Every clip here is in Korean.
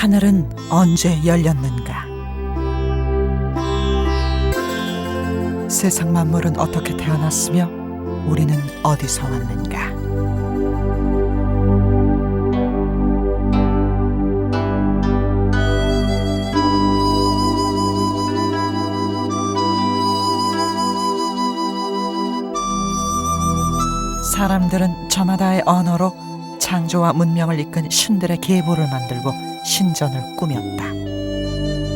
하늘은 언제 열렸는가? 세상 만물은 어떻게 태어났으며 우리는 어디서 왔는가? 사람들은 저마다의 언어로 창조와 문명을 이끈 신들의 계보를 만들고 신전을 꾸몄다.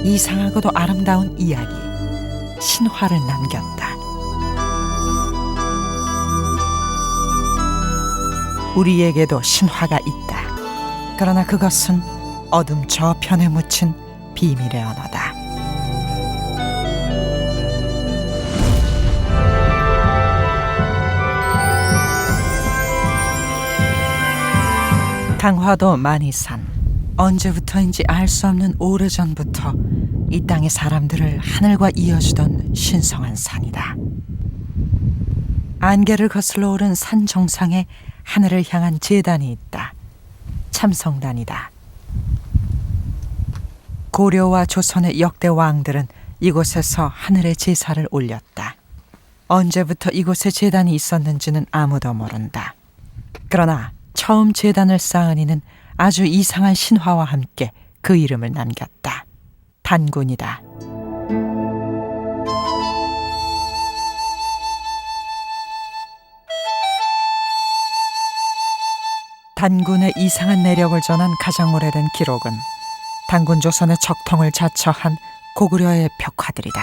이상하고도 아름다운 이야기, 신화를 남겼다. 우리에게도 신화가 있다. 그러나 그것은 어둠 저편에 묻힌 비밀의 언어다. 강화도 만이산, 언제부터인지 알 수 없는 오래전부터 이 땅의 사람들을 하늘과 이어주던 신성한 산이다. 안개를 거슬러 오른 산 정상에 하늘을 향한 제단이 있다. 참성단이다. 고려와 조선의 역대 왕들은 이곳에서 하늘의 제사를 올렸다. 언제부터 이곳에 제단이 있었는지는 아무도 모른다. 그러나 처음 제단을 쌓은 이는 아주 이상한 신화와 함께 그 이름을 남겼다. 단군이다. 단군의 이상한 내력을 전한 가장 오래된 기록은 단군 조선의 적통을 자처한 고구려의 벽화들이다.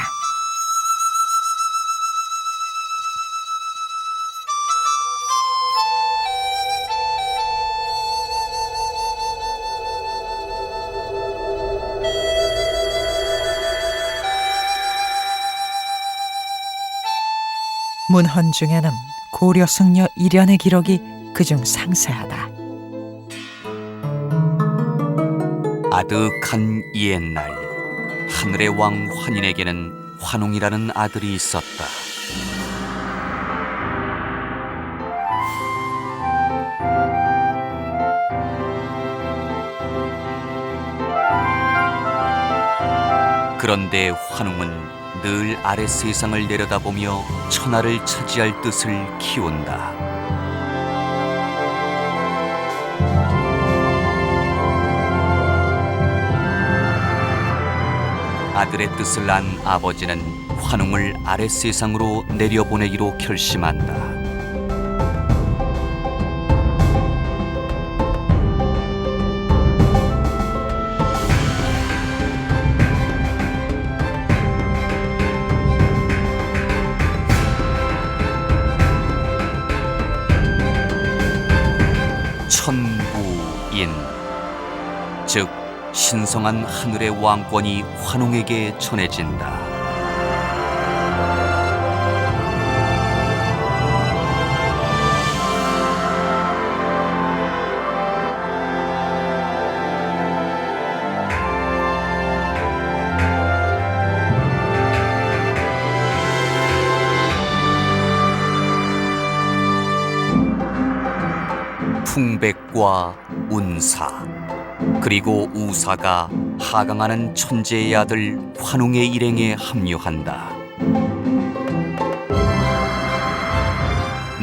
문헌 중에는 고려 승려 일연의 기록이 그중 상세하다. 아득한 옛날, 하늘의 왕 환인에게는 환웅이라는 아들이 있었다. 그런데 환웅은 늘 아래 세상을 내려다보며 천하를 차지할 뜻을 키운다. 아들의 뜻을 안 아버지는 환웅을 아래 세상으로 내려보내기로 결심한다. 천부인, 즉 신성한 하늘의 왕권이 환웅에게 전해진다. 풍백과 운사, 그리고 우사가 하강하는 천재의 아들 환웅의 일행에 합류한다.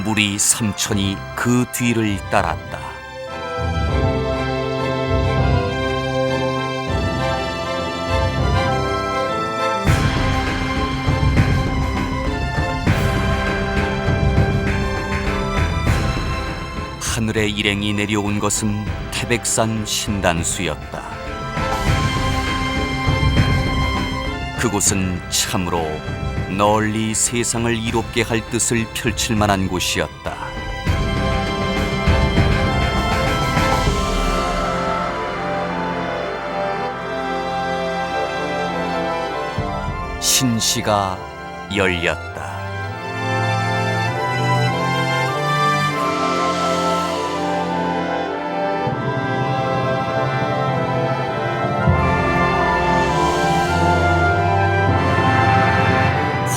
무리 3천이 그 뒤를 따랐다. 하늘의 일행이 내려온 것은 태백산 신단수였다. 그곳은 참으로 널리 세상을 이롭게 할 뜻을 펼칠 만한 곳이었다. 신시가 열렸다.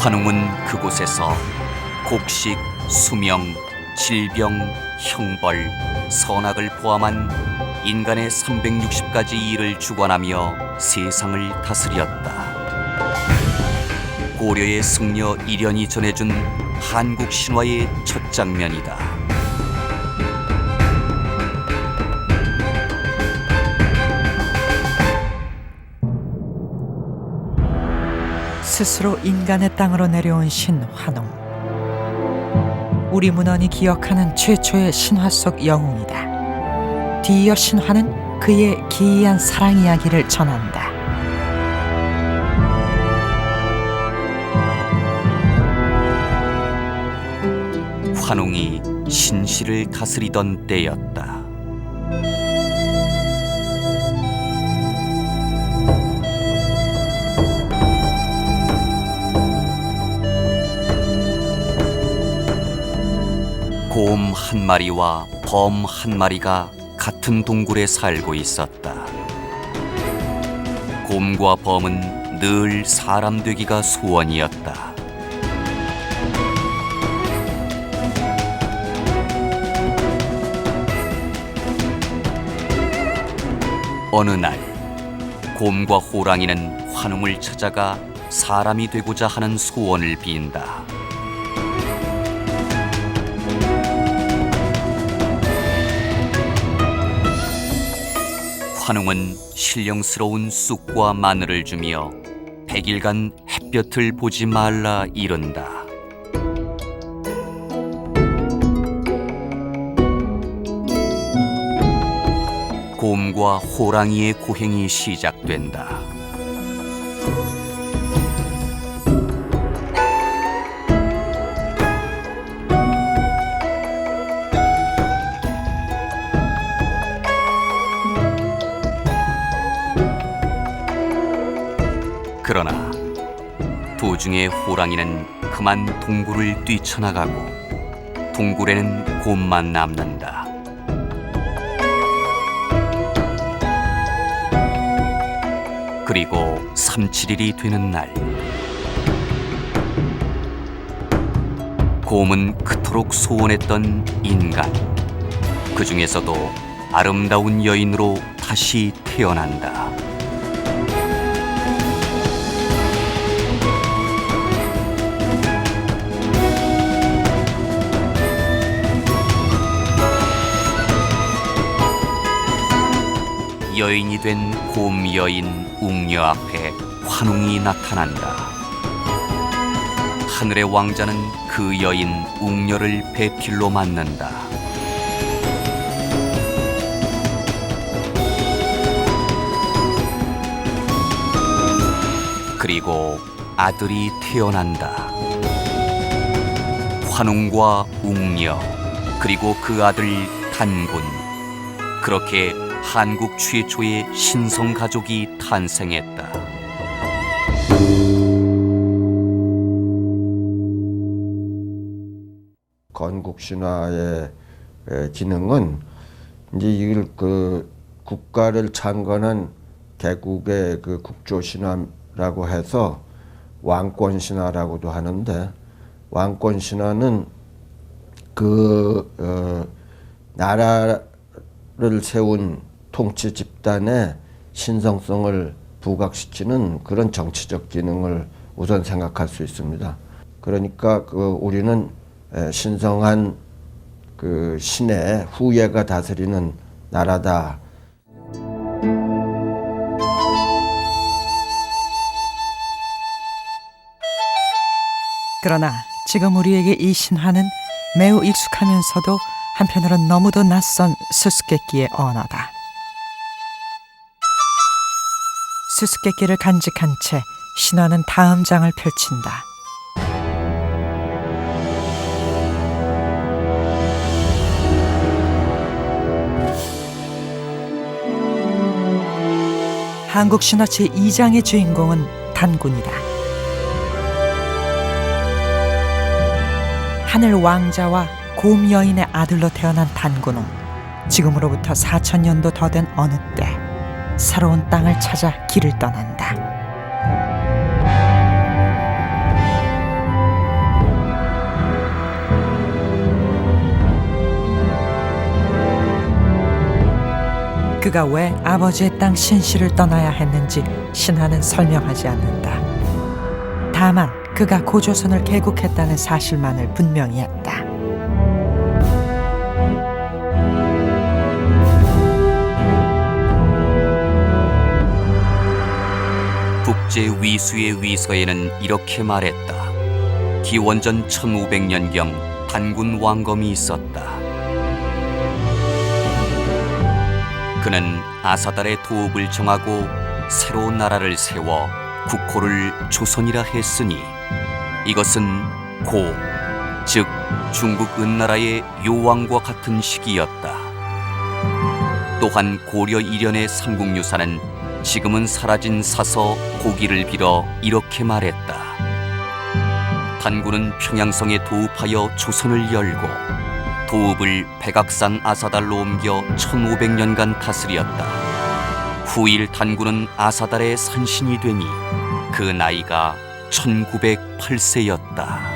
환웅은 그곳에서 곡식, 수명, 질병, 형벌, 선악을 포함한 인간의 360가지 일을 주관하며 세상을 다스렸다. 고려의 승려 이련이 전해준 한국 신화의 첫 장면이다. 스스로 인간의 땅으로 내려온 신 환웅. 우리 문헌이 기억하는 최초의 신화 속 영웅이다. 뒤이어 신화는 그의 기이한 사랑 이야기를 전한다. 환웅이 신시를 다스리던 때였다. 곰 한 마리와 범 한 마리가 같은 동굴에 살고 있었다. 곰과 범은 늘 사람 되기가 소원이었다. 어느 날 곰과 호랑이는 환웅을 찾아가 사람이 되고자 하는 소원을 빈다. 환웅은 신령스러운 쑥과 마늘을 주며 100일간 햇볕을 보지 말라 이른다. 곰과 호랑이의 고행이 시작된다. 그러나 도중에 호랑이는 그만 동굴을 뛰쳐나가고 동굴에는 곰만 남는다. 그리고 3~7일이 되는 날, 곰은 그토록 소원했던 인간, 그 중에서도 아름다운 여인으로 다시 태어난다. 여인이 된 곰 여인 웅녀 앞에 환웅이 나타난다. 하늘의 왕자는 그 여인 웅녀를 배필로 맞는다. 그리고 아들이 태어난다. 환웅과 웅녀, 그리고 그 아들 단군. 그렇게 한국 최초의 신성 가족이 탄생했다. 건국 신화의 기능은 이제 이걸 그 국가를 창건한 개국의 그 국조 신화라고 해서 왕권 신화라고도 하는데, 왕권 신화는 그 나라를 세운 통치 집단의 신성성을 부각시키는 그런 정치적 기능을 우선 생각할 수 있습니다. 그러니까 우리는 신성한 그 신의 후예가 다스리는 나라다. 그러나 지금 우리에게 이 신화는 매우 익숙하면서도 한편으론 너무도 낯선 수수께끼의 언어다. 수수께끼를 간직한 채 신화는 다음 장을 펼친다. 한국 신화 제2장의 주인공은 단군이다. 하늘 왕자와 곰 여인의 아들로 태어난 단군은 지금으로부터 4000년도 더 된 어느 때 새로운 땅을 찾아 길을 떠난다. 그가 왜 아버지의 땅 신시를 떠나야 했는지 신화는 설명하지 않는다. 다만 그가 고조선을 개국했다는 사실만을 분명히 했다. 국제 위수의 위서에는 이렇게 말했다. 기원전 1500년경 단군 왕검이 있었다. 그는 아사달의 도읍을 정하고 새로운 나라를 세워 국호를 조선이라 했으니 이것은 고, 즉 중국 은나라의 요왕과 같은 시기였다. 또한 고려 이련의 삼국유사는 지금은 사라진 사서 고기를 빌어 이렇게 말했다. 단군은 평양성에 도읍하여 조선을 열고 도읍을 백악산 아사달로 옮겨 1500년간 다스렸다. 후일 단군은 아사달의 산신이 되니 그 나이가 1908세였다.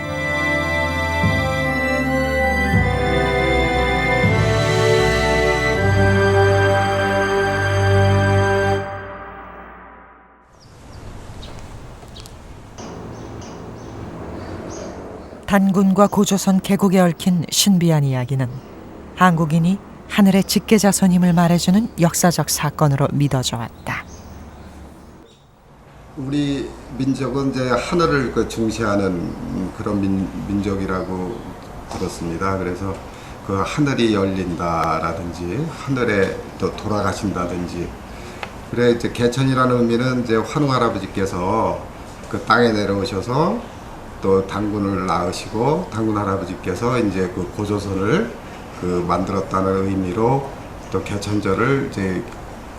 단군과 고조선 개국에 얽힌 신비한 이야기는 한국인이 하늘의 직계자손임을 말해주는 역사적 사건으로 믿어져 왔다. 우리 민족은 이제 하늘을 중시하는 그런 민족이라고 들었습니다. 그래서 그 하늘이 열린다라든지 하늘에 또 돌아가신다든지, 그래 이제 개천이라는 의미는 이제 환웅 할아버지께서 그 땅에 내려오셔서 또 단군을 낳으시고 단군 할아버지께서 이제 그 고조선을 그 만들었다는 의미로 또 개천절을 이제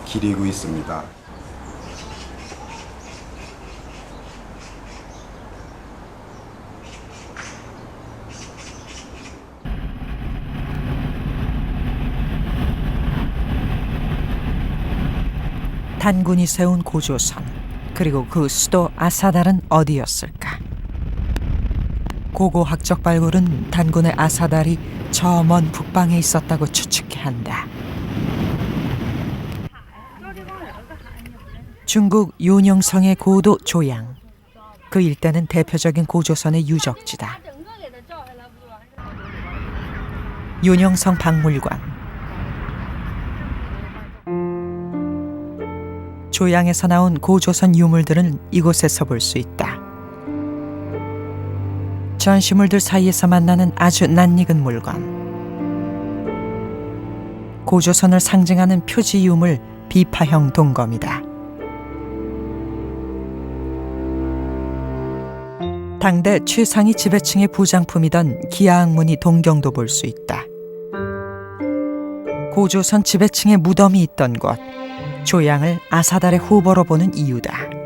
기리고 있습니다. 단군이 세운 고조선, 그리고 그 수도 아사달은 어디였을까? 고고학적 발굴은 단군의 아사달이 저 먼 북방에 있었다고 추측해 한다. 중국 요녕성의 고도 조양, 그 일대는 대표적인 고조선의 유적지다. 요녕성 박물관, 조양에서 나온 고조선 유물들은 이곳에서 볼 수 있다. 전시물들 사이에서 만나는 아주 낯익은 물건, 고조선을 상징하는 표지 유물 비파형 동검이다. 당대 최상위 지배층의 부장품이던 기아학문이 동경도 볼 수 있다. 고조선 지배층의 무덤이 있던 곳, 조양을 아사달의 후보로 보는 이유다.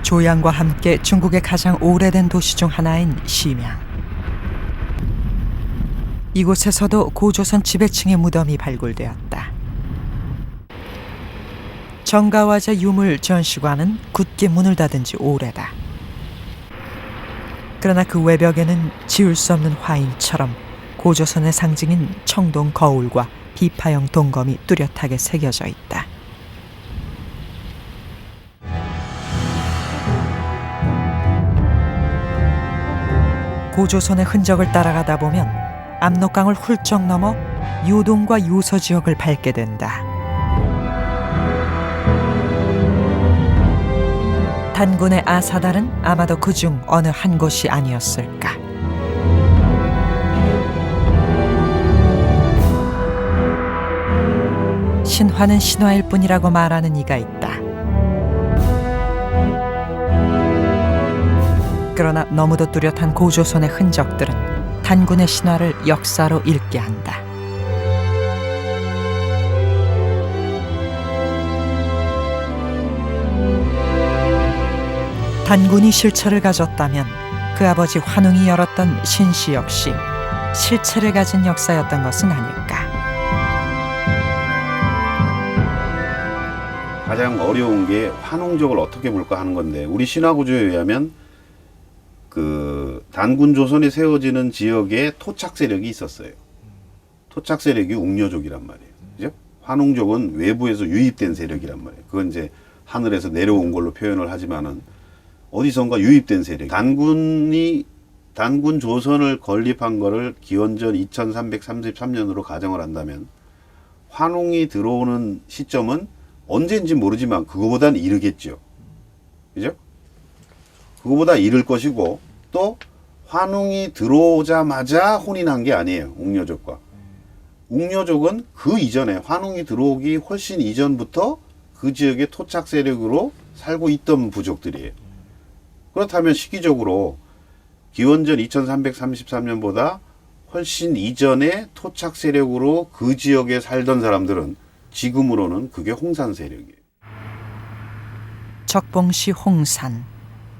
조양과 함께 중국의 가장 오래된 도시 중 하나인 심양. 이곳에서도 고조선 지배층의 무덤이 발굴되었다. 정가화자 유물 전시관은 굳게 문을 닫은 지 오래다. 그러나 그 외벽에는 지울 수 없는 화인처럼 고조선의 상징인 청동 거울과 비파형 동검이 뚜렷하게 새겨져 있다. 고조선의 흔적을 따라가다 보면 압록강을 훌쩍 넘어 요동과 요서 지역을 밟게 된다. 단군의 아사달은 아마도 그중 어느 한 곳이 아니었을까. 신화는 신화일 뿐이라고 말하는 이가 있다. 그러나 너무도 뚜렷한 고조선의 흔적들은 단군의 신화를 역사로 읽게 한다. 단군이 실체를 가졌다면 그 아버지 환웅이 열었던 신시 역시 실체를 가진 역사였던 것은 아닐까. 가장 어려운 게 환웅족을 어떻게 볼까 하는 건데, 우리 신화 구조에 의하면 그 단군 조선이 세워지는 지역에 토착 세력이 있었어요. 토착 세력이 웅녀족이란 말이에요. 그죠? 환웅족은 외부에서 유입된 세력이란 말이에요. 그건 이제 하늘에서 내려온 걸로 표현을 하지만은 어디선가 유입된 세력. 단군 조선을 건립한 거를 기원전 2333년으로 가정을 한다면 환웅이 들어오는 시점은 언제인지 모르지만 그거보단 이르겠죠. 그죠? 그거보다 이를 것이고 또 환웅이 들어오자마자 혼인한 게 아니에요. 웅녀족과. 웅녀족은 그 이전에 환웅이 들어오기 훨씬 이전부터 그 지역의 토착 세력으로 살고 있던 부족들이에요. 그렇다면 시기적으로 기원전 2333년보다 훨씬 이전에 토착 세력으로 그 지역에 살던 사람들은 지금으로는 그게 홍산 세력이에요. 적봉시 홍산.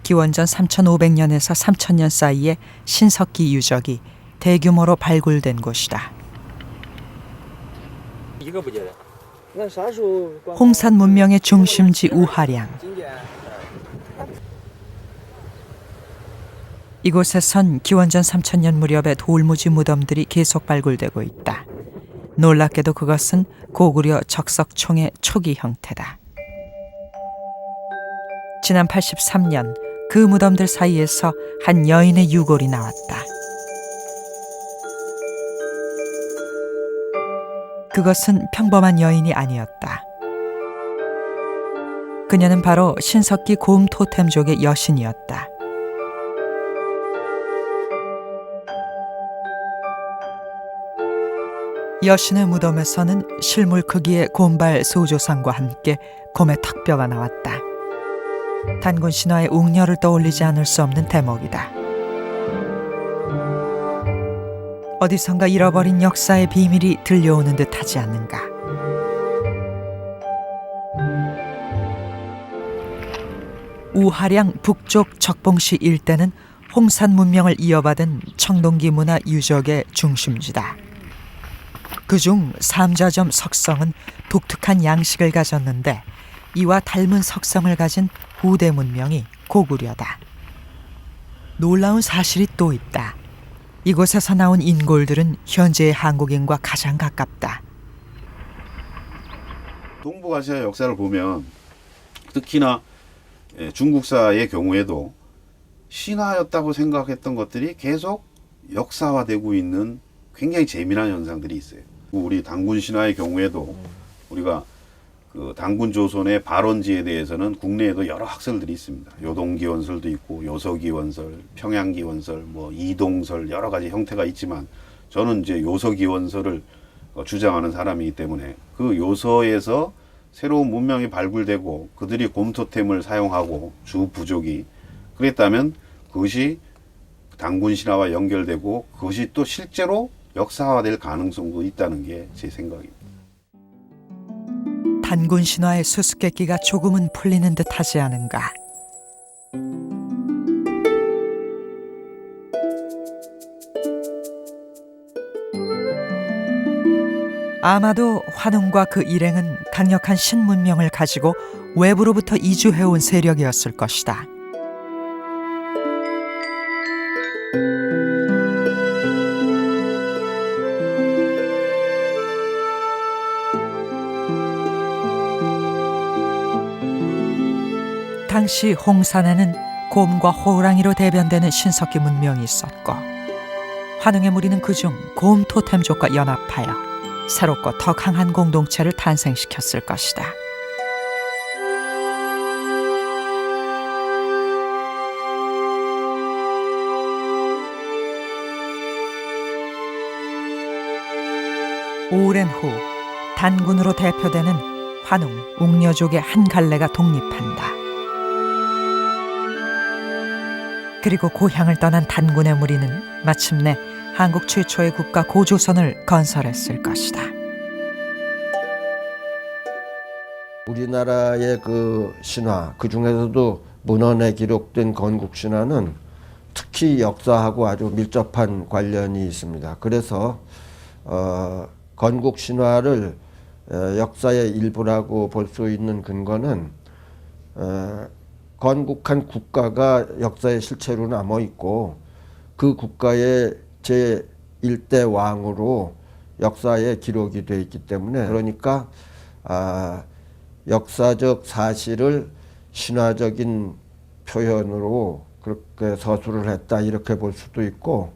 기원전 3500년에서 3000년 사이에 신석기 유적이 대규모로 발굴된 곳이다. 홍산 문명의 중심지 우하량. 이곳에선 기원전 3000년 무렵의 돌무지 무덤들이 계속 발굴되고 있다. 놀랍게도 그것은 고구려 적석총의 초기 형태다. 지난 83년 그 무덤들 사이에서 한 여인의 유골이 나왔다. 그것은 평범한 여인이 아니었다. 그녀는 바로 신석기 곰 토템족의 여신이었다. 여신의 무덤에서는 실물 크기의 곰발 소조상과 함께 곰의 턱뼈가 나왔다. 단군 신화의 웅녀를 떠올리지 않을 수 없는 대목이다. 어디선가 잃어버린 역사의 비밀이 들려오는 듯하지 않는가. 우하량 북쪽 적봉시 일대는 홍산 문명을 이어받은 청동기 문화 유적의 중심지다. 그중 삼좌점 석성은 독특한 양식을 가졌는데 이와 닮은 석성을 가진 후대 문명이 고구려다. 놀라운 사실이 또 있다. 이곳에서 나온 인골들은 현재의 한국인과 가장 가깝다. 동북아시아 역사를 보면 특히나 중국사의 경우에도 신화였다고 생각했던 것들이 계속 역사화되고 있는 굉장히 재미난 현상들이 있어요. 우리 단군 신화의 경우에도 우리가 그 단군 조선의 발원지에 대해서는 국내에도 여러 학설들이 있습니다. 요동기원설도 있고 요서기원설, 평양기원설, 뭐 이동설 여러 가지 형태가 있지만 저는 이제 요서기원설을 주장하는 사람이기 때문에 그 요서에서 새로운 문명이 발굴되고 그들이 곰토템을 사용하고 주 부족이 그랬다면 그것이 단군 신화와 연결되고 그것이 또 실제로 역사화될 가능성도 있다는 게 제 생각입니다. 단군 신화의 수수께끼가 조금은 풀리는 듯하지 않은가. 아마도 환웅과 그 일행은 강력한 신문명을 가지고 외부로부터 이주해온 세력이었을 것이다. 당시 홍산에는 곰과 호랑이로 대변되는 신석기 문명이 있었고 환웅의 무리는 그중 곰 토템족과 연합하여 새롭고 더 강한 공동체를 탄생시켰을 것이다. 오랜 후 단군으로 대표되는 환웅, 웅녀족의 한 갈래가 독립한다. 그리고 고향을 떠난 단군의 무리는 마침내 한국 최초의 국가 고조선을 건설했을 것이다. 우리나라의 그 신화, 그 중에서도 문헌에 기록된 건국 신화는 특히 역사하고 아주 밀접한 관련이 있습니다. 그래서 건국 신화를 역사의 일부라고 볼 수 있는 근거는 건국한 국가가 역사의 실체로 남아 있고 그 국가의 제1대 왕으로 역사에 기록이 되어 있기 때문에, 그러니까 역사적 사실을 신화적인 표현으로 그렇게 서술을 했다 이렇게 볼 수도 있고,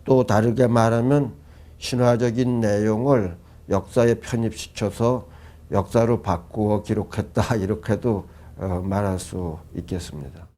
또 다르게 말하면 신화적인 내용을 역사에 편입시켜서 역사로 바꾸어 기록했다 이렇게도 말할 수 있겠습니다.